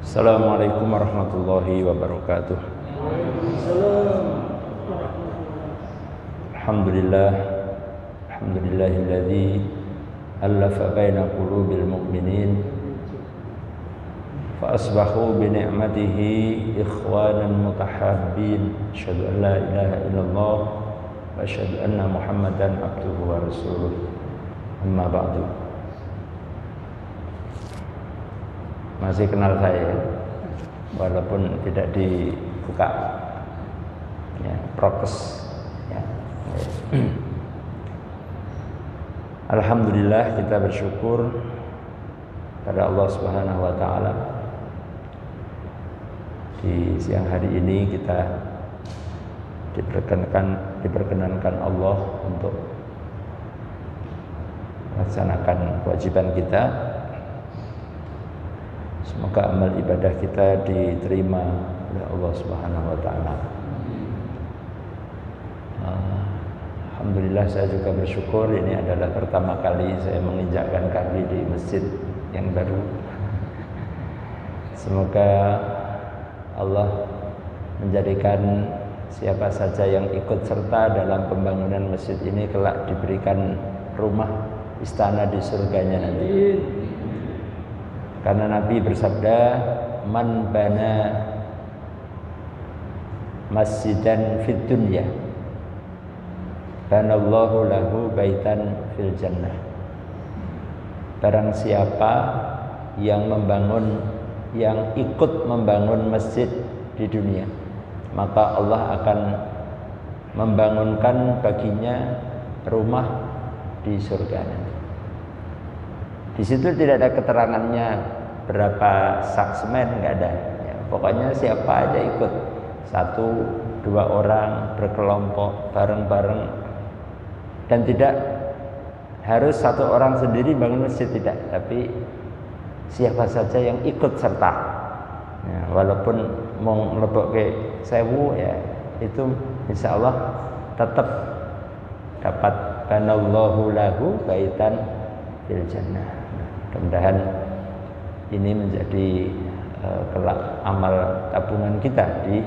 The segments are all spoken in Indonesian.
Assalamualaikum warahmatullahi wabarakatuh. Alhamdulillah, alhamdulillahilladzi alafa baina qulubil mu'minin fa asbahu bi ni'matihi ikhwanan mutahabbin. Asyhadu an la ilaha illallah wa asyhadu anna Muhammadan abduhu wa rasuluh. Amma ba'du. Masih kenal saya walaupun tidak dibuka ya, prokes ya. Alhamdulillah, kita bersyukur pada Allah Subhanahu wa taala. Di siang hari ini kita diperkenankan Allah untuk melaksanakan kewajiban kita. Semoga amal ibadah kita diterima oleh Allah Subhanahu wa taala. Alhamdulillah, saya juga bersyukur ini adalah pertama kali saya menginjakkan kaki di masjid yang baru. Semoga Allah menjadikan siapa saja yang ikut serta dalam pembangunan masjid ini kelak diberikan rumah istana di surganya nanti. Karena Nabi bersabda, man bana masjidan fid dunya banallahu lahu baitan fil jannah. Barang siapa yang ikut membangun masjid di dunia, maka Allah akan membangunkan baginya rumah di surga nanti. Di situ tidak ada keterangannya berapa sak semen, nggak ada. Ya, pokoknya siapa aja ikut, 1-2 orang berkelompok bareng-bareng, dan tidak harus 1 orang sendiri bangun masjid, tidak. Tapi siapa saja yang ikut serta, ya, walaupun mau ngelebok ke 1000, ya itu insya Allah tetap dapat banallahu lahu baitan fil jannah. Mudah-mudahan ini menjadi kelak amal tabungan kita di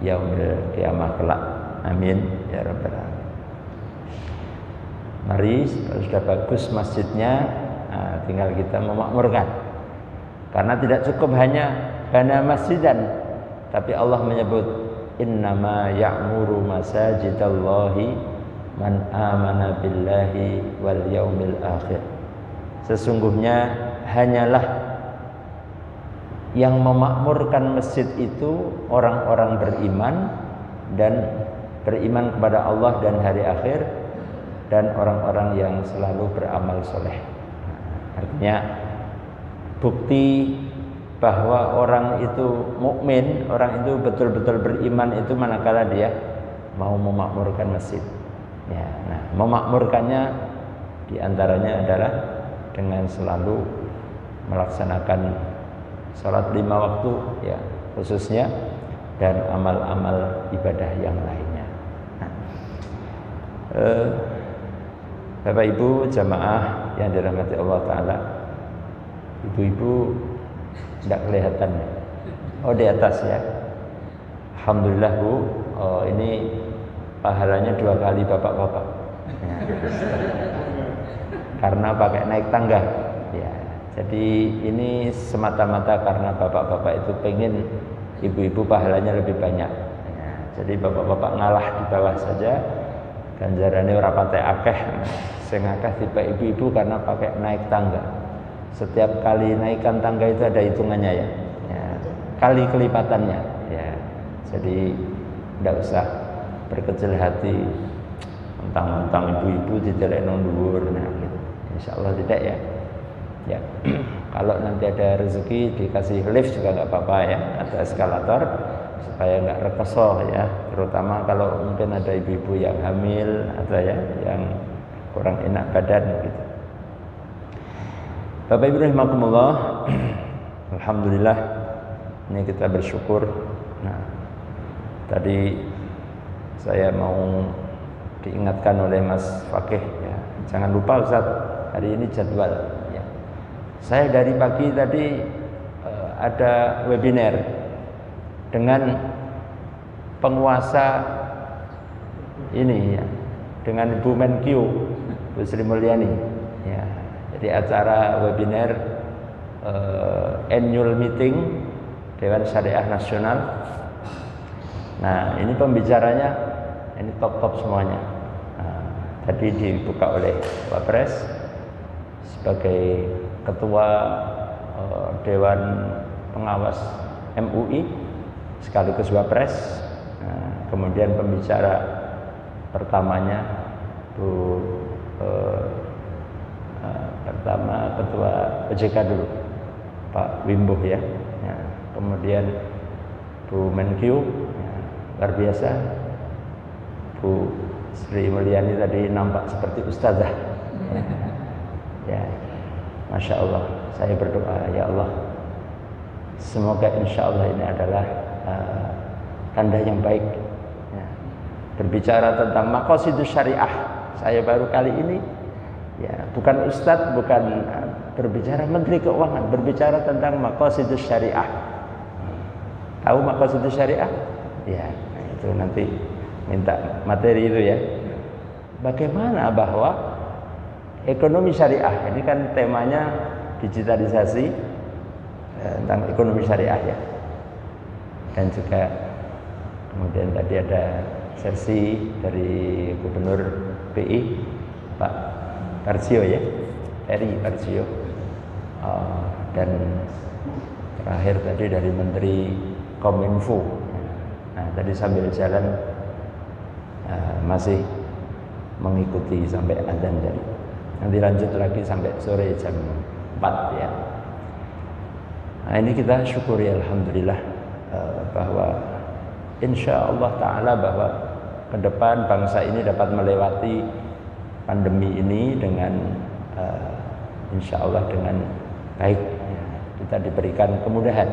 yaumil qiyamah kelak. Amin ya rabbal alamin. Mari, kalau sudah bagus masjidnya, tinggal kita memakmurkan. Karena tidak cukup hanya bana masjidan, tapi Allah menyebut innama ya'muru masajidallahi man amana billahi wal yaumil akhir. Sesungguhnya hanyalah yang memakmurkan masjid itu orang-orang beriman dan beriman kepada Allah dan hari akhir, dan orang-orang yang selalu beramal soleh. Artinya bukti bahwa orang itu mukmin, orang itu betul-betul beriman itu manakala dia mau memakmurkan masjid. Ya, nah, memakmurkannya diantaranya adalah dengan selalu melaksanakan salat 5 waktu, ya khususnya, dan amal-amal ibadah yang lainnya. Nah, Bapak Ibu jamaah yang dirahmati Allah Ta'ala, ibu-ibu tidak kelihatan. Oh, di atas ya. Alhamdulillah Bu, ini pahalanya 2 kali bapak-bapak ya. Karena pakai naik tangga ya. Jadi ini semata-mata karena bapak-bapak itu pengen ibu-ibu pahalanya lebih banyak ya. Jadi bapak-bapak ngalah di bawah saja, ganjarannya ora patek akeh. Sing akeh tiba ibu-ibu karena pakai naik tangga. Setiap kali naikkan tangga itu ada hitungannya ya, ya, kali kelipatannya ya. Jadi tidak usah berkecil hati mentang-mentang ibu-ibu tidak nang dhuwur, nah gitu. Insyaallah tidak ya. Ya. Kalau nanti ada rezeki dikasih lift juga nggak apa-apa ya, atau eskalator supaya nggak rekoso ya. Terutama kalau mungkin ada ibu-ibu yang hamil atau ya yang kurang enak badan gitu. Bapak Ibu rahimakumullah, alhamdulillah ini kita bersyukur. Nah, tadi saya mau diingatkan oleh Mas Fakih ya, jangan lupa Ustaz, hari ini jadwal ya. Saya dari pagi tadi ada webinar dengan penguasa ini ya, dengan Ibu Menkyu, Bu Sri Mulyani ya. Jadi acara webinar annual meeting Dewan Syariah Nasional. Nah, ini pembicaranya ini top-top semuanya. Nah, tadi dibuka oleh Wapres sebagai ketua Dewan Pengawas MUI sekaligus Wapres. Nah, kemudian pembicara pertamanya pertama ketua OJK dulu Pak Wimbo ya. Nah, kemudian Bu Menkyu ya, luar biasa. Bu Sri Mulyani tadi nampak seperti ustazah ya. Masya Allah, saya berdoa ya Allah, semoga insya Allah ini adalah tanda yang baik ya. Berbicara tentang maqasidus syariah, saya baru kali ini ya, bukan ustadz, bukan berbicara menteri keuangan, berbicara tentang maqasidus syariah. Tahu maqasidus syariah? Ya, nah itu nanti minta materi itu ya. Bagaimana bahwa ekonomi syariah, ini kan temanya digitalisasi tentang ekonomi syariah ya. Dan juga kemudian tadi ada sesi dari Gubernur BI Pak Parsio ya, Eri Parsio, dan terakhir tadi dari Menteri Kominfo. Nah, tadi sambil jalan masih mengikuti sampai adzan tadi. Nanti lanjut lagi sampai sore jam 4 ya. Nah, ini kita syukuri alhamdulillah bahwa insya Allah Ta'ala bahwa ke depan bangsa ini dapat melewati pandemi ini dengan insya Allah dengan baik ya. Kita diberikan kemudahan.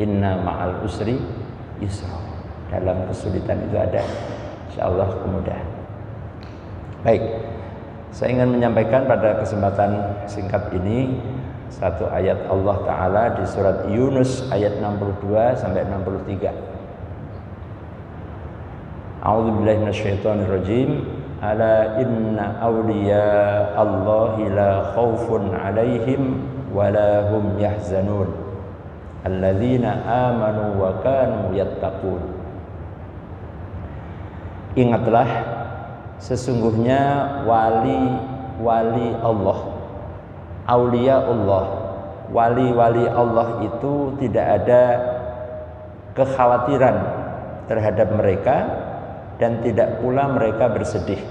Inna ma'al usri yusra. Dalam kesulitan itu ada insya Allah kemudahan. Baik, saya ingin menyampaikan pada kesempatan singkat ini satu ayat Allah Ta'ala di surat Yunus ayat 62 sampai 63. A'udzubillahi minasyaitonirrajim. Ala inna awliya Allahi la khawfun alaihim wa la hum yahzanun alladzina amanu wa kanu yattaqun. Ingatlah, sesungguhnya wali-wali Allah, aulia Allah, wali-wali Allah itu tidak ada kekhawatiran terhadap mereka dan tidak pula mereka bersedih,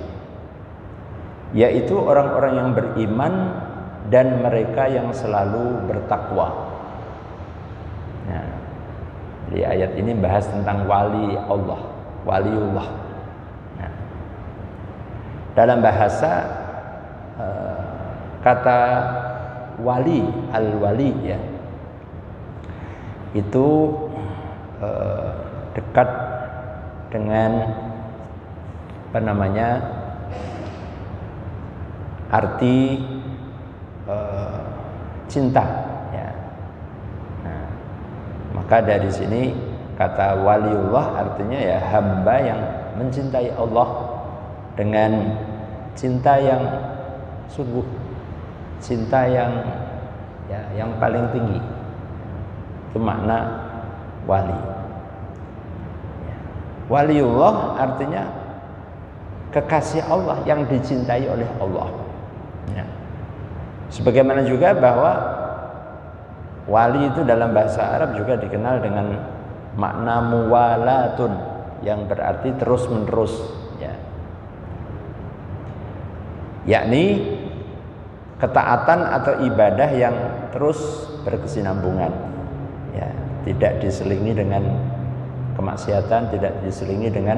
yaitu orang-orang yang beriman dan mereka yang selalu bertakwa. Nah, di ayat ini bahas tentang wali Allah, waliullah. Nah, dalam bahasa kata wali, al-wali ya, itu dekat dengan apa namanya, arti cinta ya. Nah, maka dari sini kata waliullah artinya ya hamba yang mencintai Allah dengan cinta yang sungguh, cinta yang ya yang paling tinggi. Itu makna wali. Waliullah artinya kekasih Allah yang dicintai oleh Allah ya. Sebagaimana juga bahwa wali itu dalam bahasa Arab juga dikenal dengan makna muwalatun yang berarti terus menerus ya. Yakni ketaatan atau ibadah yang terus berkesinambungan ya, tidak diselingi dengan kemaksiatan, tidak diselingi dengan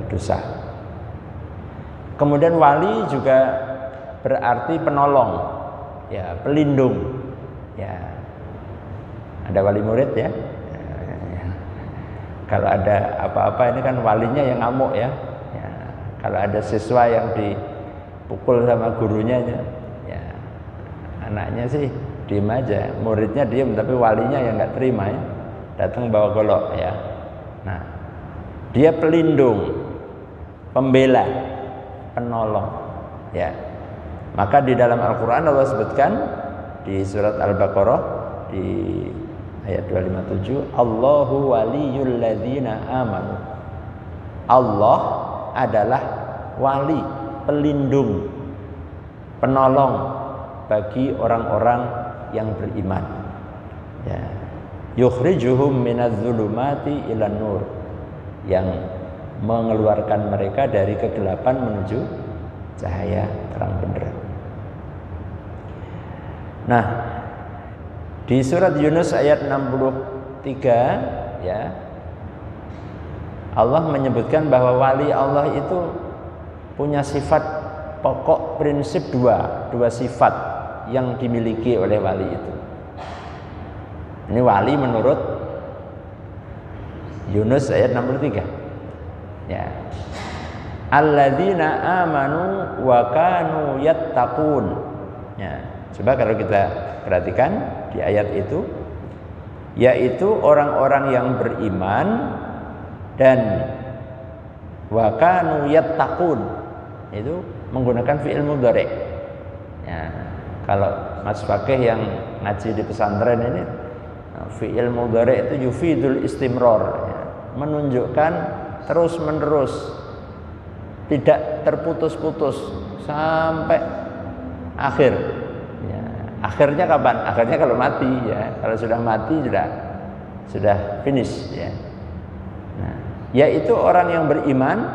dosa. Kemudian wali juga berarti penolong ya, pelindung ya. Ada wali murid ya. Kalau ada apa-apa ini kan walinya yang ngamuk ya. Ya. Kalau ada siswa yang dipukul sama gurunya ya, anaknya sih diem aja. Muridnya diem tapi walinya yang nggak terima ya. Datang bawa golok ya. Nah, dia pelindung, pembela, penolong ya. Maka di dalam Al-Quran Allah sebutkan di surat Al-Baqarah di ayat 257, Allahu waliyul ladzina amanu. Allah adalah wali, pelindung, penolong bagi orang-orang yang beriman. Ya. Yukhrijuhum minadz-dzulumati ilan nur, yang mengeluarkan mereka dari kegelapan menuju cahaya terang benderang. Nah, di surat Yunus ayat 63 ya, Allah menyebutkan bahwa wali Allah itu punya sifat pokok, prinsip dua sifat yang dimiliki oleh wali itu. Ini wali menurut Yunus ayat 63 ya. Alladzina amanu wa kanu yattaqun ya. Coba kalau kita perhatikan di ayat itu, yaitu orang-orang yang beriman dan wa kanu yattaqun, itu menggunakan fi'il mudhari. Ya, kalau Mas Fakih yang ngaji di pesantren ini, fi'il mudhari itu yufidul istimrar, ya, menunjukkan terus menerus, tidak terputus-putus sampai akhir. Ya, akhirnya kapan? Akhirnya kalau mati ya. Kalau sudah mati sudah finish ya. Nah, yaitu orang yang beriman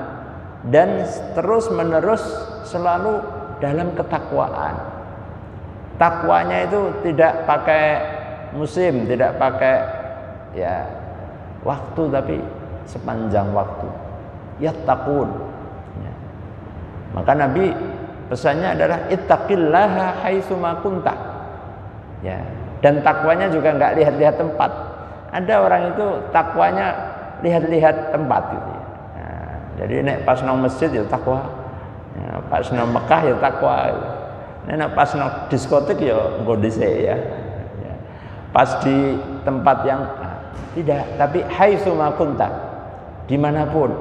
dan terus menerus selalu dalam ketakwaan. Takwanya itu tidak pakai musim, tidak pakai ya waktu, tapi sepanjang waktu. Yattaqun. Ya. Maka Nabi pesannya adalah ittaqillaha haitsu ma kunta. Ya, dan takwanya juga enggak lihat-lihat tempat. Ada orang itu takwanya lihat-lihat tempat gitu ya. Nah, jadi nek pas nang masjid ya takwa. Ya, pas nang Mekah ya takwa. Gitu. Nek pas nang diskotik ya engko dhisik ya. Ya. Pas di tempat yang tidak, tapi haitsu ma kunta. Dimanapun.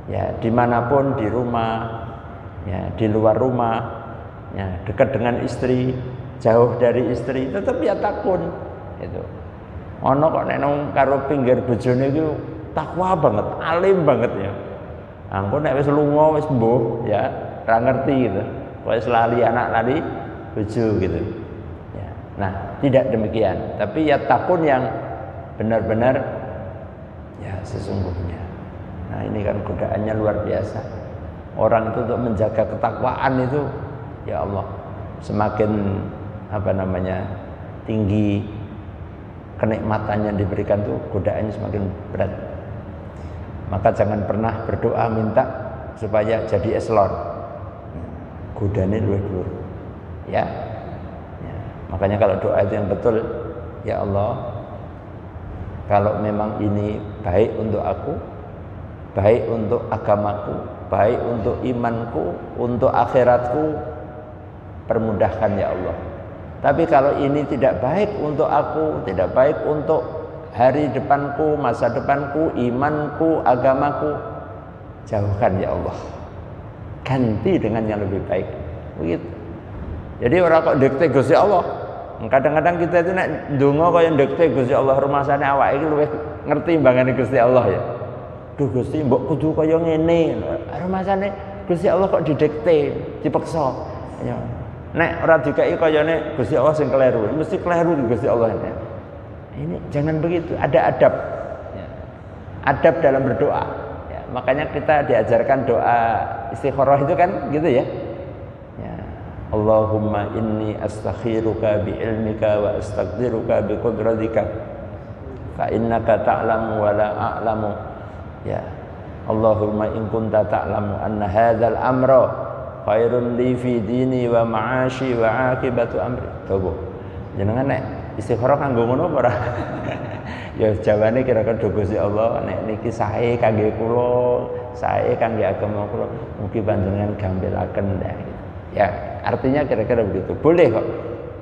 Ya, dimanapun, di rumah, ya, di luar rumah, ya, dekat dengan istri, jauh dari istri, tetap ya takun itu. Ono kok nek nang karo pinggir bojone iku takwa banget, alim banget ya. Angko nek wis lunga wis mbuh ya, ora ngerti gitu. Wis lali anak, lali bojo gitu. Ya. Nah, tidak demikian, tapi ya takun yang benar-benar ya sesungguhnya. Nah, ini kan godaannya luar biasa. Orang itu untuk menjaga ketakwaan itu, ya Allah, semakin tinggi kenikmatannya diberikan tuh, godaannya semakin berat. Maka jangan pernah berdoa minta supaya jadi eselon. Godane luwih-luwih. Ya. Ya. Makanya kalau doa itu yang betul, ya Allah, kalau memang ini baik untuk aku, baik untuk agamaku, baik untuk imanku, untuk akhiratku, permudahkan ya Allah. Tapi kalau ini tidak baik untuk aku, tidak baik untuk hari depanku, masa depanku, imanku, agamaku, jauhkan ya Allah. Ganti dengan yang lebih baik. Begitu. Jadi orang kok dikte Gusti Allah. Kadang-kadang kita itu nek ndonga kaya dikte Gusti Allah, rumasane awake iki luwih ngerti mbangane Gusti Allah ya. Duh Gusti, mbok kudu kaya ngene. Rumasane Gusti Allah kok didikte, dipaksa. Ya. Nek ora dikai kayane Gusti Allah sing kleru, mesti kleru Gusti Allah. Ini jangan begitu, ada adab. Ya. Adab dalam berdoa. Ya, makanya kita diajarkan doa istikharah itu kan gitu ya. Ya. Allahumma inni astakhiruka bi ilmika wa astaqdiruka bi qudratika. Fa innaka ta'lamu wa la a'lamu. Ya. Allahumma in kunta ta'lamu anna hadzal amra khairun li fi dini wa ma'ashi wa akibatu amri. Coba. Jenengan nek istikharah kanggo ngono apa ora? Ya jawane kira-kira do Gusti Allah nek niki sae kangge kula, sae kangge agama kula, mugi panjenengan gambelaken ya. Ya, artinya kira-kira begitu. Boleh kok.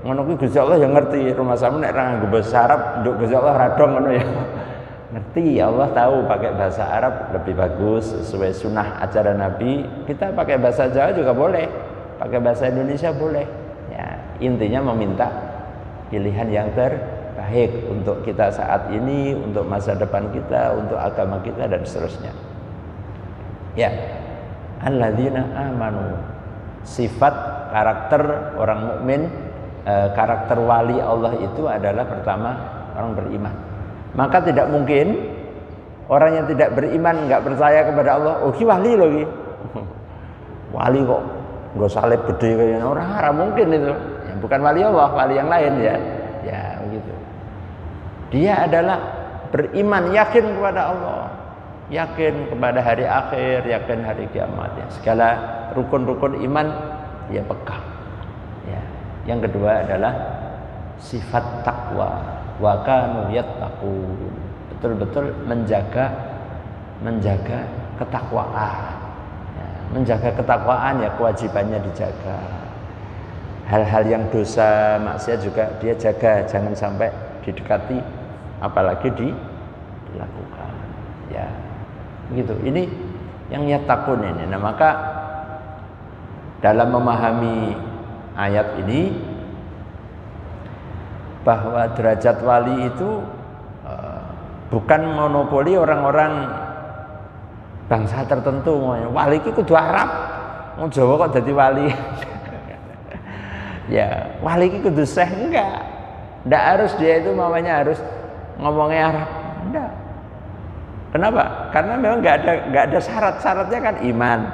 Ngono kuwi Gusti Allah yang ngerti. Rumah samu nek ra nganggo bahasa Arab, nduk Gusti Allah radong ngono ya. Ngerti, Allah tahu pakai bahasa Arab lebih bagus sesuai sunnah ajaran Nabi. Kita pakai bahasa Jawa juga boleh, pakai bahasa Indonesia boleh. Ya, intinya meminta pilihan yang terbaik untuk kita saat ini, untuk masa depan kita, untuk agama kita dan seterusnya. Ya, alladzina amanu. Sifat karakter orang mukmin, karakter wali Allah itu adalah pertama orang beriman. Maka tidak mungkin orang yang tidak beriman, nggak percaya kepada Allah, oh ki wali loh ki. Wali kok nggak salib gede kayak orang mungkin itu. Ya, bukan wali Allah, wali yang lain ya. Ya begitu. Dia adalah beriman, yakin kepada Allah, yakin kepada hari akhir, yakin hari kiamat. Ya. Segala rukun-rukun iman dia pegang. Ya. Yang kedua adalah sifat takwa. Wa kanu yattaqun. Betul-betul menjaga ketakwaan. Ya, menjaga ketakwaan ya kewajibannya dijaga. Hal-hal yang dosa, maksiat juga dia jaga, jangan sampai didekati apalagi dilakukan. Ya. Begitu. Ini yang yattaqun ini. Nah, maka dalam memahami ayat ini bahwa derajat wali itu bukan monopoli orang-orang bangsa tertentu. Wali itu kudu Arab, wong Jawa kok jadi wali. Ya, wali itu kudu syekh, enggak harus dia itu mamanya harus ngomongnya Arab, enggak. Kenapa? Karena memang enggak ada syaratnya kan iman,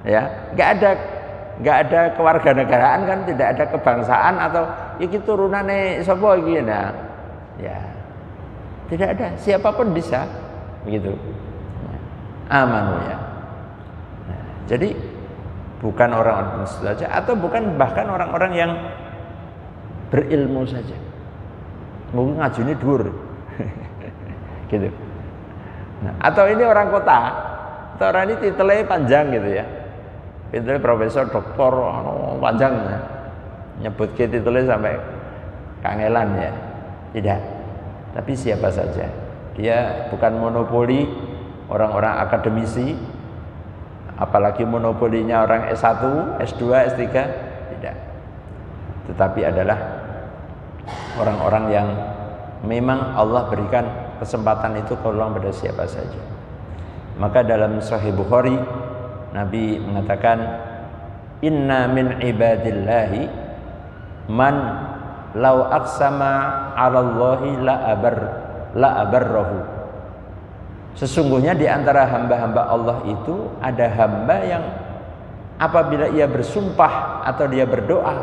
ya, enggak ada kewarganegaraan kan, tidak ada kebangsaan atau iki turunane sapa iki nah. Ya. Tidak ada, siapapun bisa begitu. Amanu ya. Nah, jadi bukan orang-orang saja atau bukan bahkan orang-orang yang berilmu saja. Mungkin ngajine dhuwur. Gitu. Nah, atau ini orang kota, atau orang ini titelnya panjang gitu ya. Titelnya profesor, doktor, panjang ya. Nyebut titelnya sampai kangelan ya. Tidak. Tapi siapa saja. Dia bukan monopoli orang-orang akademisi, apalagi monopolinya orang S1, S2, S3, tidak. Tetapi adalah orang-orang yang memang Allah berikan kesempatan itu tolong pada siapa saja. Maka dalam Sahih Bukhari Nabi mengatakan, inna min ibadillahi man lau aqsama 'ala Allahi la abarrahu. Sesungguhnya di antara hamba-hamba Allah itu ada hamba yang apabila ia bersumpah atau dia berdoa,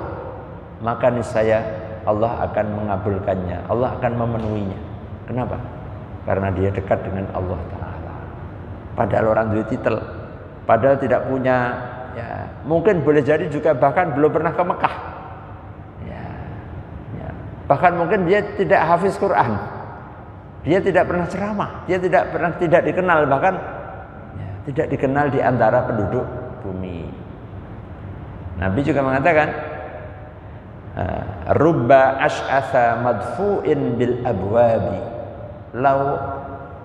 maka niscaya Allah akan mengabulkannya, Allah akan memenuhinya. Kenapa? Karena dia dekat dengan Allah Ta'ala. Padahal orang duit titel, padahal tidak punya, ya, mungkin boleh jadi juga bahkan belum pernah ke Mekah. Bahkan mungkin dia tidak hafiz Quran, dia tidak pernah ceramah, dia tidak dikenal, bahkan ya, tidak dikenal di antara penduduk bumi. Nabi juga mengatakan, rubba ash'atha madfu'in bil abwabi law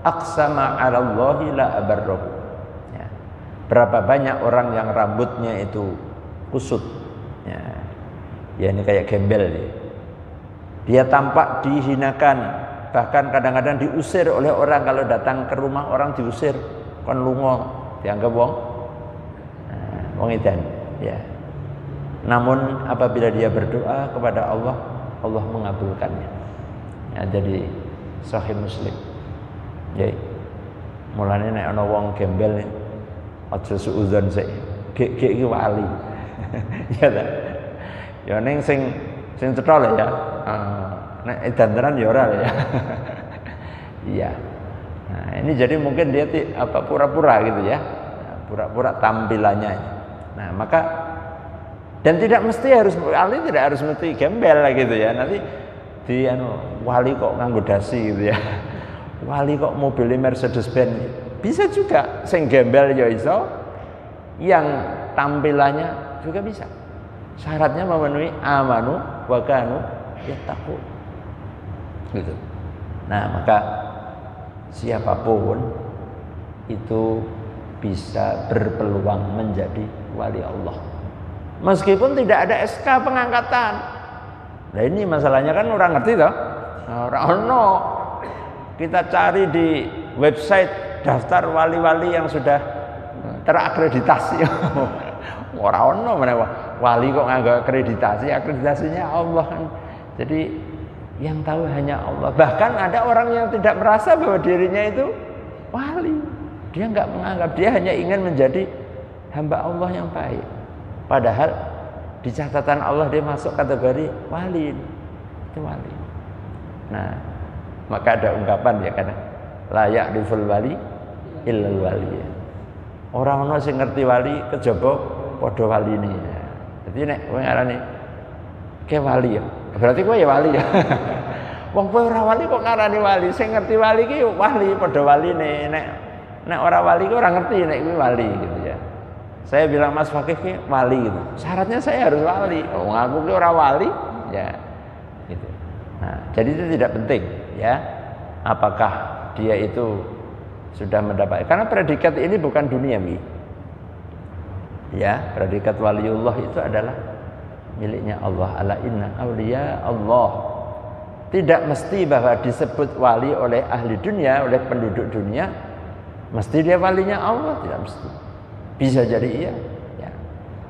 aqsama 'ala Allahi la abarrahu. Ya. Berapa banyak orang yang rambutnya itu kusut, ya ini kayak gembel ya. Dia tampak dihinakan, bahkan kadang-kadang diusir oleh orang. Kalau datang ke rumah orang diusir, kon lunga, dianggap wong edan, ya. Namun apabila dia berdoa kepada Allah, Allah mengabulkannya. Ya, jadi Sahih Muslim. Ya. Mulane nek ana wong gembel aja suudzon sik. Gek iki wali. Ya ta. Ya ning sing cetha ya. Nek edan-edanan ya ora ya. Iya. Nah, ini jadi mungkin dia pura-pura gitu ya. Pura-pura tampilannya. Nah, maka dan tidak mesti harus wali, tidak harus mesti gembel gitu ya. Nanti di wali kok nganggo dasi gitu ya. Wali kok mobilnya Mercedes Benz. Bisa juga sing gembel ya iso, yang tampilannya juga bisa. Syaratnya memenuhi amanu wa kanu yattaqun. Gitu. Nah, maka siapapun itu bisa berpeluang menjadi wali Allah. Meskipun tidak ada SK pengangkatan. Nah, ini masalahnya kan orang ngerti toh? Orang ono. Kita cari di website daftar wali-wali yang sudah terakreditasi. Orang ono mana wali kok nggak akreditasi? Akreditasinya Allah kan. Jadi yang tahu hanya Allah. Bahkan ada orang yang tidak merasa bahwa dirinya itu wali. Dia nggak menganggap, dia hanya ingin menjadi hamba Allah yang baik. Padahal di catatan Allah dia masuk kategori wali. Itu wali. Nah, maka ada ungkapan ya karena layak diful wali illal wali. Orang ono sing ngerti wali kejaba padha waline. Jadi nek kowe ngarani ke wali ya. Berarti kowe ya wali ya. Wong kowe ora wali kok ngarani wali. Sing ngerti wali ki wali padha waline. Nek ora wali ki ora ngerti nek kuwi wali gitu ya. Saya bilang Mas Fakih ki wali gitu. Syaratnya saya harus wali. Oh, ngaku ki ora wali ya gitu. Nah, jadi itu tidak penting ya. Apakah dia itu sudah mendapat, karena predikat ini bukan duniawi. Ya, predikat waliullah itu adalah miliknya Allah. Ala inna auliya Allah. Tidak mesti bahwa disebut wali oleh ahli dunia, oleh penduduk dunia, mesti dia walinya Allah, tidak mesti. Bisa jadi iya. Ya.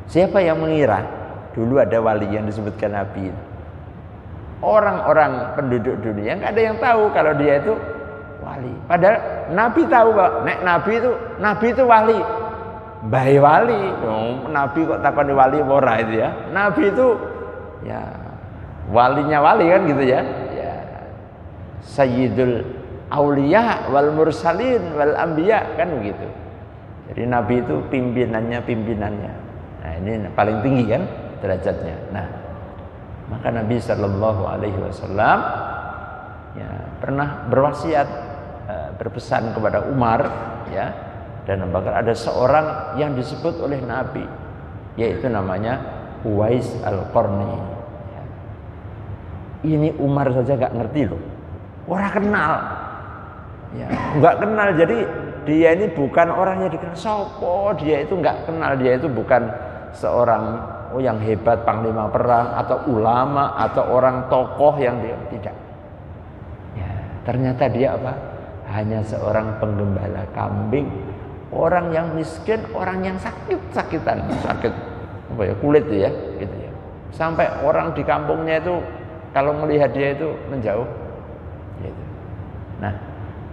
Siapa yang mengira dulu ada wali yang disebutkan Nabi? Orang-orang penduduk dunia nggak ada yang tahu kalau dia itu wali. Padahal Nabi tahu bahwa Nabi itu wali. Baik wali, Nabi kok takoni wali ora itu ya. Nabi itu ya walinya wali kan gitu ya. Ya. Sayyidul auliya wal mursalin wal anbiya kan begitu. Jadi Nabi itu pimpinannya. Nah, ini paling tinggi kan derajatnya. Nah, maka Nabi Shallallahu Alaihi Wasallam ya pernah berwasiat, berpesan kepada Umar ya dan Abu Bakar, ada seorang yang disebut oleh Nabi, yaitu namanya Uwais Al-Qarni. Ya. Ini Umar saja nggak ngerti loh, orang kenal, ya nggak kenal. Jadi dia ini bukan orang yang dikenal. Sopo dia itu nggak kenal, dia itu bukan seorang yang hebat panglima perang atau ulama atau orang tokoh yang dia tidak. Ya, ternyata dia apa? Hanya seorang penggembala kambing, orang yang miskin, orang yang sakit apa ya, kulit ya, gitu ya. Sampai orang di kampungnya itu kalau melihat dia itu menjauh. Gitu. Nah,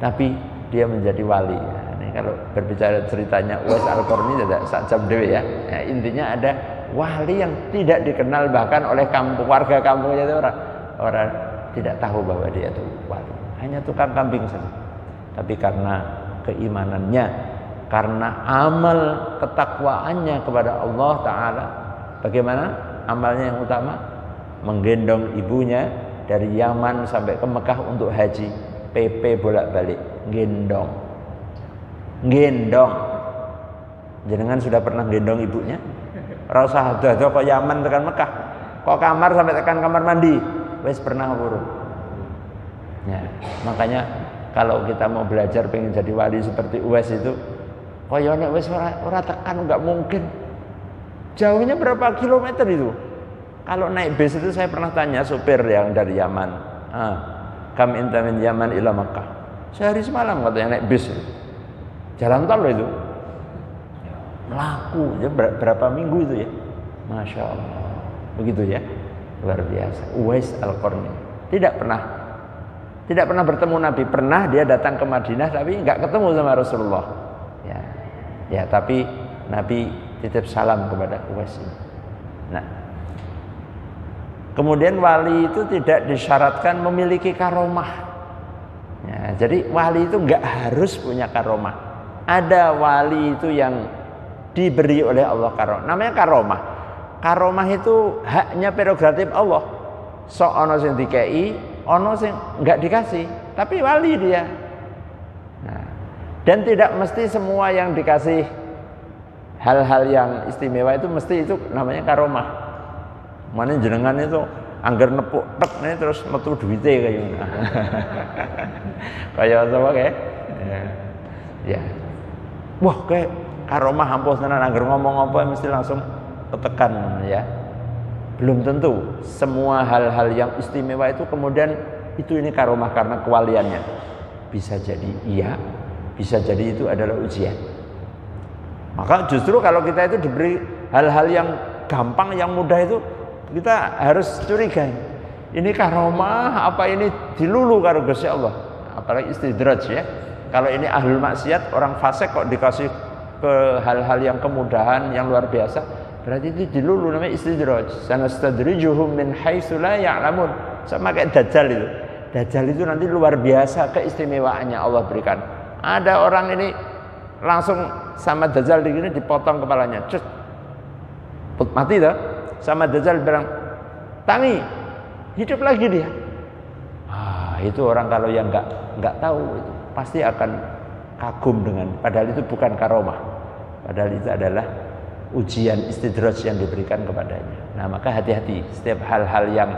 tapi dia menjadi wali. Ya. Ini kalau berbicara ceritanya Uwais Al-Qarni tidak sak dewe ya. Ya. Intinya ada wali yang tidak dikenal bahkan oleh warga kampungnya itu orang tidak tahu bahwa dia itu wali. Hanya tukang kambing saja. Tapi karena keimanannya, karena amal ketakwaannya kepada Allah Ta'ala. Bagaimana amalnya yang utama? Menggendong ibunya dari Yaman sampai ke Mekah untuk haji. PP bolak-balik, gendong. Jenengan sudah pernah gendong ibunya? Rasa ada kok Yaman tekan Mekah, kok kamar sampai tekan kamar mandi, wes pernah urut. Ya, makanya kalau kita mau belajar pengen jadi wali seperti Uwais itu, koyone wes ora tekan, nggak mungkin. Jauhnya berapa kilometer itu? Kalau naik bis itu saya pernah tanya supir yang dari Yaman, kam inta min Yaman ila Makkah. Sehari semalam katanya naik bis. Jalan tol loh itu. Melaku ya berapa minggu itu ya. Masya Allah. Begitu ya. Luar biasa. Uwais Al-Qarni tidak pernah bertemu Nabi. Pernah dia datang ke Madinah tapi nggak ketemu sama Rasulullah. Ya, tapi Nabi titip salam kepada Uwais ini. Nah, kemudian wali itu tidak disyaratkan memiliki karomah. Ya, jadi wali itu nggak harus punya karomah. Ada wali itu yang diberi oleh Allah karomah. Namanya karomah. Karomah itu haknya prerogatif Allah. Sok ono sing dikei, ono sing nggak dikasih, tapi wali dia. Nah, dan tidak mesti semua yang dikasih hal-hal yang istimewa itu mesti itu namanya karomah. Mana jenengan itu anggar nepuk tek nih terus metu duwite kayak ngono. Kayak apa kayak? Ya. Wah, kayak karomah hampus tenan anggar ngomong apa mesti langsung ketekan ya. Belum tentu semua hal-hal yang istimewa itu kemudian ini karomah karena kewaliannya. Bisa jadi iya, bisa jadi itu adalah ujian. Maka justru kalau kita itu diberi hal-hal yang gampang, yang mudah itu kita harus curiga. Ini karomah apa ini dilulu karo Gusti Allah? Apalagi istidraj ya. Kalau ini ahlul maksiat, orang fasik kok dikasih ke hal-hal yang kemudahan yang luar biasa, berarti itu dilulu, namanya istidraj. Sanastadrijuhum min haitsu la ya'lamun. Sama kayak Dajjal itu. Dajjal itu nanti luar biasa keistimewaannya Allah berikan. Ada orang ini langsung sama Dajjal begini dipotong kepalanya. Cus. Mati dah. Sama Dajjal bilang, "Tangi, hidup lagi dia." Itu orang kalau yang enggak tahu itu pasti akan kagum dengan, padahal itu bukan karomah. Padahal itu adalah ujian istidraj yang diberikan kepadanya. Nah, maka hati-hati setiap hal-hal yang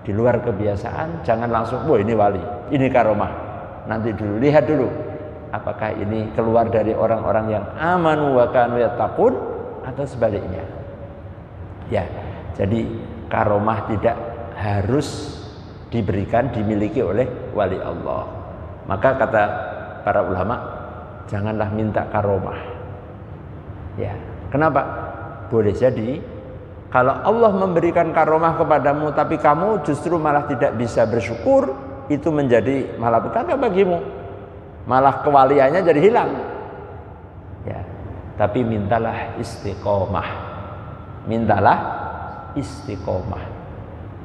di luar kebiasaan, jangan langsung, wah ini wali, ini karomah. Nanti dulu, lihat dulu, apakah ini keluar dari orang-orang yang amanu wa kanu yattaqun atau sebaliknya. Ya, jadi karomah tidak harus diberikan, dimiliki oleh wali Allah. Maka kata para ulama, janganlah minta karomah. Ya, kenapa? Boleh jadi kalau Allah memberikan karomah kepadamu tapi kamu justru malah tidak bisa bersyukur, itu menjadi malapetaka bagimu. Malah kewaliannya jadi hilang. Ya, tapi mintalah istiqomah. Mintalah istiqomah.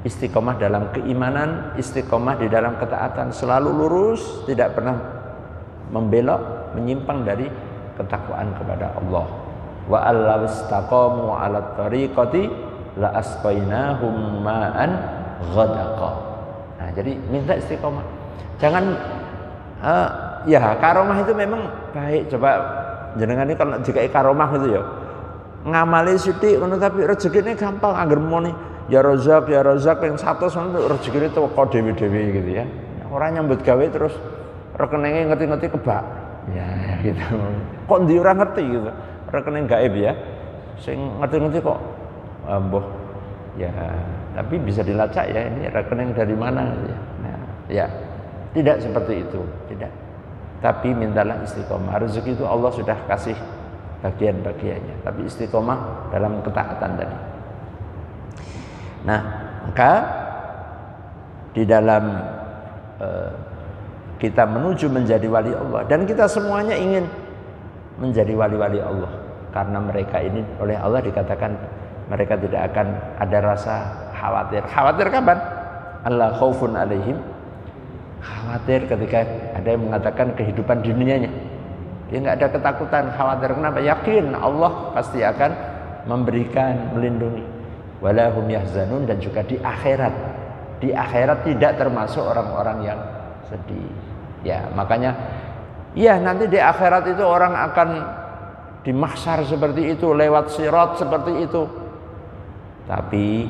Istiqomah dalam keimanan, istiqomah di dalam ketaatan, selalu lurus, tidak pernah membelok, menyimpang dari ketakwaan kepada Allah. Wa allaw istaqamu 'ala tariqati la asqainahum ma'an ghadaqa. Nah, jadi minta istiqomah. Jangan ya karomah itu memang baik. Coba jenengan ini kalau dikai karomah itu ya ngamali sithik ngono tapi rezekine gampang angger muni ya Razak yang 100 rezekine teko dhewe-dhewe gitu ya. Orang nyambut gawe terus rekeningnya ngerti-ngerti kebak. Ya gitu. Kok ndi ora ngerti gitu. Rekening gaib ya. Sing ngerti-ngerti kok mbuh ya, tapi bisa dilacak ya ini rekening dari mana gitu ya. Nah, ya. Tidak seperti itu, tidak. Tapi mintalah istiqomah. Rezeki itu Allah sudah kasih bagian-bagiannya, tapi istiqomah dalam ketaatan tadi. Nah, maka di dalam kita menuju menjadi wali Allah, dan kita semuanya ingin menjadi wali-wali Allah, karena mereka ini oleh Allah dikatakan mereka tidak akan ada rasa khawatir. Khawatir kapan? Allah khaufun alaihim. Khawatir ketika ada yang mengatakan kehidupan dunianya. Dia nggak ada ketakutan, khawatir. Kenapa? Yakin Allah pasti akan memberikan, melindungi. Walahum yahzanun, dan juga di akhirat. Di akhirat tidak termasuk orang-orang yang sedih. Ya, makanya ya nanti di akhirat itu orang akan di mahsyar seperti itu, lewat sirat seperti itu. Tapi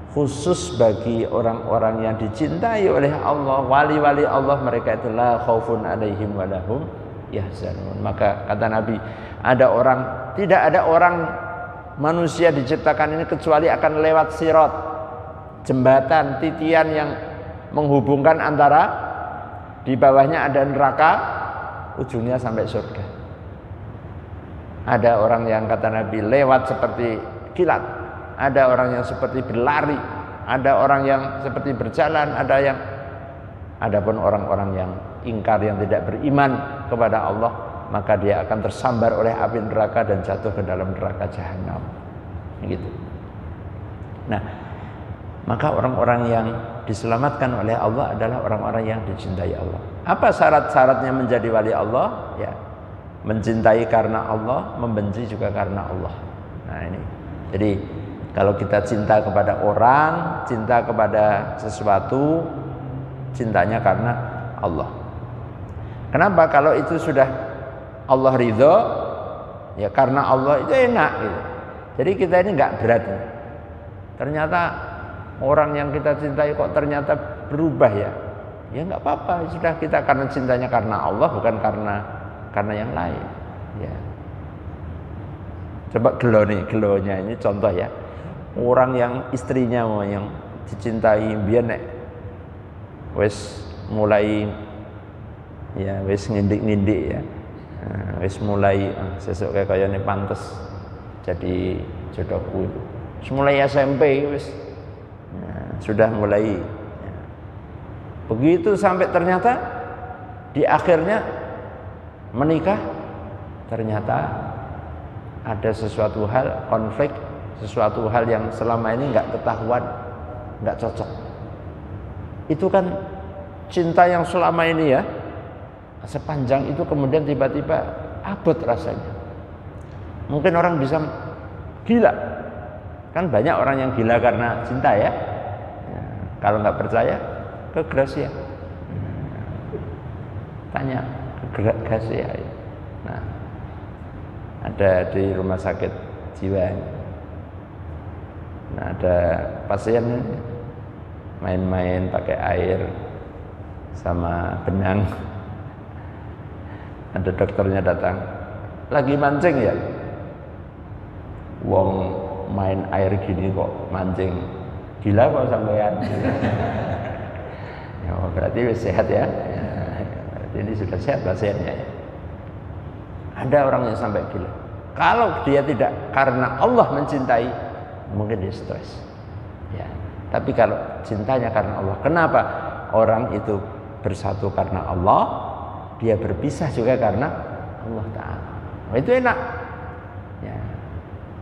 khusus bagi orang-orang yang dicintai oleh Allah, wali-wali Allah, mereka itu la khaufun alaihim walahum yahzanun. Maka kata Nabi, tidak ada orang manusia diciptakan ini kecuali akan lewat sirat, jembatan titian yang menghubungkan antara di bawahnya ada neraka, ujungnya sampai surga. Ada orang yang kata Nabi lewat seperti kilat, ada orang yang seperti berlari, ada orang yang seperti berjalan, adapun orang-orang yang ingkar, yang tidak beriman kepada Allah, maka dia akan tersambar oleh api neraka dan jatuh ke dalam neraka jahanam. Gitu. Nah, maka orang-orang yang diselamatkan oleh Allah adalah orang-orang yang dicintai Allah. Apa syarat-syaratnya menjadi wali Allah? Ya, mencintai karena Allah, membenci juga karena Allah. Nah, ini. Jadi kalau kita cinta kepada orang, cinta kepada sesuatu, cintanya karena Allah. Kenapa? Kalau itu sudah Allah ridho, ya karena Allah itu enak gitu. Jadi kita ini nggak berat. ternyata orang yang kita cintai kok ternyata berubah ya. Ya nggak apa-apa, sudah kita karena cintanya karena Allah bukan karena yang lain. Ya. Coba gelonya ini contoh ya. Orang yang istrinya yang dicintai biar nek wis mulai ya wis ngindik-ngindik ya. Nah, wis mulai sesuk kaya ini pantes jadi jodohku itu. Mulai SMP wis sudah mulai ya. Begitu sampai ternyata di akhirnya menikah, ternyata ada sesuatu hal konflik, sesuatu hal yang selama ini nggak ketahuan, nggak cocok. Itu kan cinta yang selama ini ya sepanjang itu kemudian tiba-tiba abot rasanya. Mungkin orang bisa gila, kan banyak orang yang gila karena cinta ya. Kalau nggak percaya ke Gracia, tanya ke Gracia. Nah, ada di rumah sakit jiwa. Nah, ada pasien main-main pakai air sama benang. Ada dokternya datang, lagi mancing ya. Wong main air gini kok mancing, gila kok sampean. Ya, berarti sehat ya. Berarti ini sudah sehat pasiennya ya. Ada orang yang sampai gila. Kalau dia tidak karena Allah mencintai, mungkin dia stres. Ya. Tapi kalau cintanya karena Allah, kenapa orang itu bersatu karena Allah, dia berpisah juga karena Allah Ta'ala. Nah, itu enak. Ya.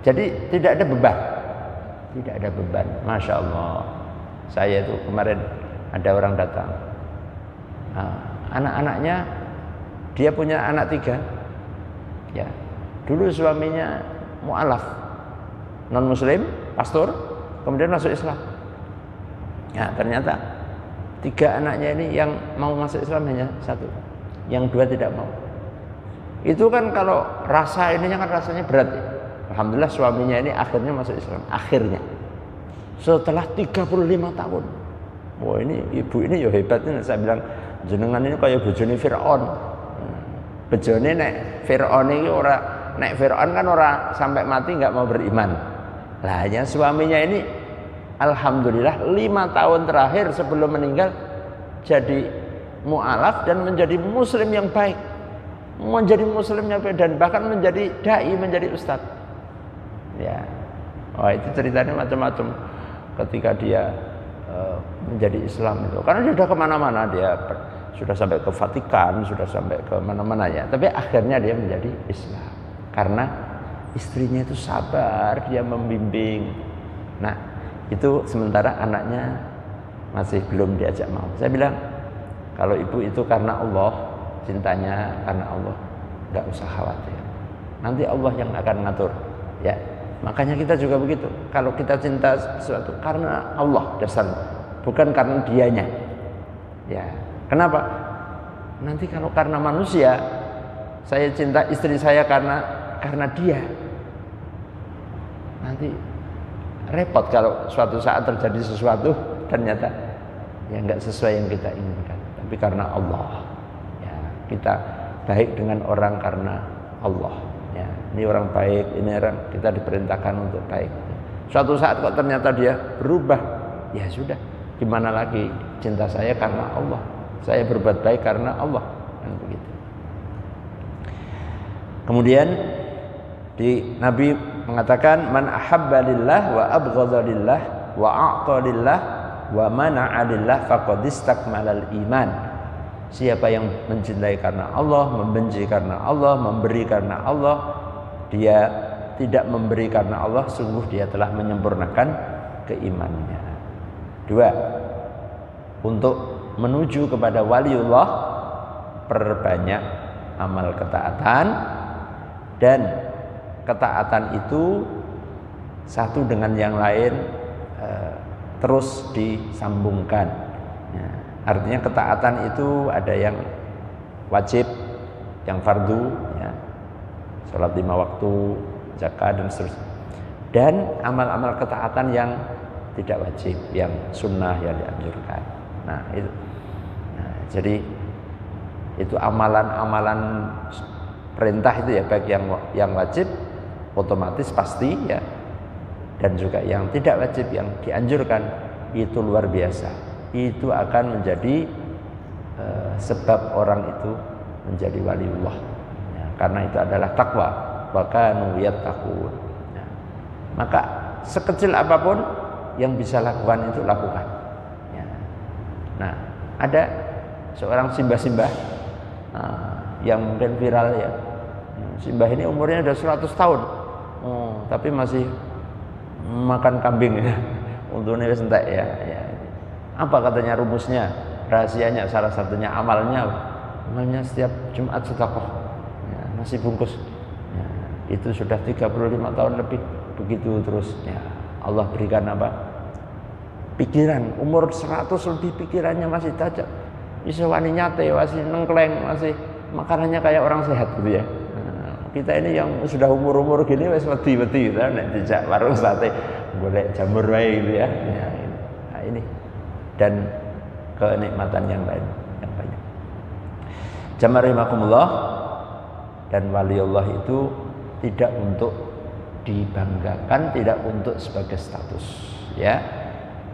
Jadi tidak ada beban. Tidak ada beban. Masya Allah. Saya itu kemarin ada orang datang. Nah, anak-anaknya, dia punya anak 3. Ya. Dulu suaminya mu'alaf, non muslim, pastor, kemudian masuk Islam. Ya, ternyata 3 anaknya ini yang mau masuk Islam hanya 1, yang 2 tidak mau. Itu kan kalau rasa ininya kan rasanya berat ya. Alhamdulillah suaminya ini akhirnya masuk Islam. Akhirnya setelah 35 tahun. Wah, ini ibu ini ya hebat ini. Saya bilang jenengan ini kayak bojone Firaun. Bojone nek Firaun iki ora, nek Firaun kan ora sampai mati nggak mau beriman. Lah hanya suaminya ini alhamdulillah 5 tahun terakhir sebelum meninggal jadi mu'alaf dan menjadi muslim yang baik. Menjadi muslim yang baik dan bahkan menjadi dai, menjadi ustadz. Ya. Oh, itu ceritanya macam-macam ketika dia menjadi Islam itu. Karena dia sudah kemana-mana, dia sudah sampai ke Vatikan, sudah sampai ke mana-mana ya. Tapi akhirnya dia menjadi Islam karena istrinya itu sabar, dia membimbing. Nah, itu sementara anaknya masih belum diajak mau. Saya bilang, kalau ibu itu karena Allah, cintanya karena Allah, nggak usah khawatir. Nanti Allah yang akan ngatur. Ya, makanya kita juga begitu. Kalau kita cinta sesuatu karena Allah dasarnya, bukan karena dianya. Ya, kenapa? Nanti kalau karena manusia, saya cinta istri saya karena dia, nanti repot kalau suatu saat terjadi sesuatu ternyata ya nggak sesuai yang kita inginkan. Tapi karena Allah, ya, kita baik dengan orang karena Allah. Ya, ini orang baik, ini orang kita diperintahkan untuk baik. Suatu saat kok ternyata dia berubah, ya sudah, gimana lagi? Cinta saya karena Allah, saya berbuat baik karena Allah, kan begitu. Kemudian Nabi mengatakan, man ahabba lillah wa abghadha lillah wa a'ta lillah wa mana'a lillah faqad istakmalal iman. Siapa yang mencintai karena Allah, membenci karena Allah, memberi karena Allah, dia tidak memberi karena Allah, sungguh dia telah menyempurnakan keimanannya. 2. Untuk menuju kepada waliullah, perbanyak amal ketaatan, dan ketaatan itu satu dengan yang lain terus disambungkan. Ya, artinya ketaatan itu ada yang wajib, yang fardu, ya, sholat 5 waktu, zakat dan seterusnya. Dan amal-amal ketaatan yang tidak wajib, yang sunnah yang dianjurkan. Nah, itu. Nah, jadi itu amalan-amalan perintah itu ya, baik yang wajib otomatis pasti ya, dan juga yang tidak wajib yang dianjurkan itu luar biasa. Itu akan menjadi sebab orang itu menjadi waliullah ya, karena itu adalah takwa, wa kanu yattaqun ya. Maka sekecil apapun yang bisa lakukan itu lakukan ya. Nah, ada seorang simbah-simbah yang mungkin viral ya. Simbah ini umurnya sudah 100 tahun tapi masih makan kambing ya. Untungnya entek ya. Apa katanya rumusnya, rahasianya, salah satunya amalnya setiap Jumat sedekah ya, nasi bungkus ya, itu sudah 35 tahun lebih begitu terus ya. Allah berikan apa? Pikiran, umur 100 lebih pikirannya masih tajam, bisa wani nyate, masih nengkleng, masih makanannya kayak orang sehat gitu ya. Kita ini yang sudah umur-umur gini wis wedi-wedi gitu, nek dijak warung sate golek jamur wae gitu ya. Nah, ini dan kenikmatan yang lain yang banyak. Jamaah rahimakumullah, dan waliullah itu tidak untuk dibanggakan, tidak untuk sebagai status ya.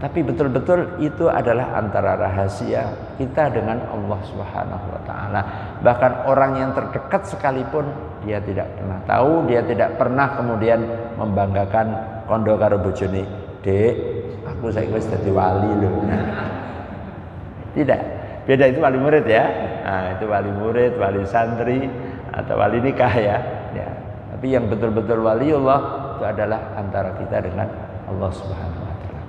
Tapi betul-betul itu adalah antara rahasia kita dengan Allah Subhanahu wa taala. Bahkan orang yang terdekat sekalipun dia tidak pernah tahu, dia tidak pernah kemudian membanggakan kondo karo bojone, "Dek, aku saiki wis dadi wali lho." Tidak. Beda itu wali murid ya. Nah, itu wali murid, wali santri atau wali nikah ya. Tapi yang betul-betul waliullah itu adalah antara kita dengan Allah Subhanahu wa taala.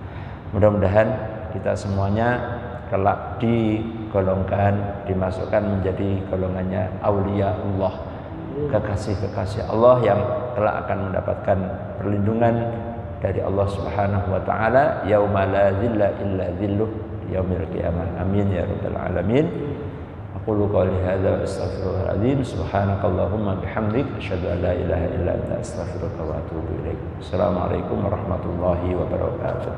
Mudah-mudahan kita semuanya kelak digolongkan, dimasukkan menjadi golongannya aulia Allah, kekasih-kekasih Allah yang kelak akan mendapatkan perlindungan dari Allah Subhanahu wa taala yauma la dzilla illa dzilluh yaumil qiyamah. Amin ya rabbal alamin. Aqulu qouli hadza wa astaghfirullahal azim. Subhanakallahumma bihamdik asyhadu an la ilaha illa anta astaghfiruka wa atubu ilaik. Assalamualaikum warahmatullahi wabarakatuh.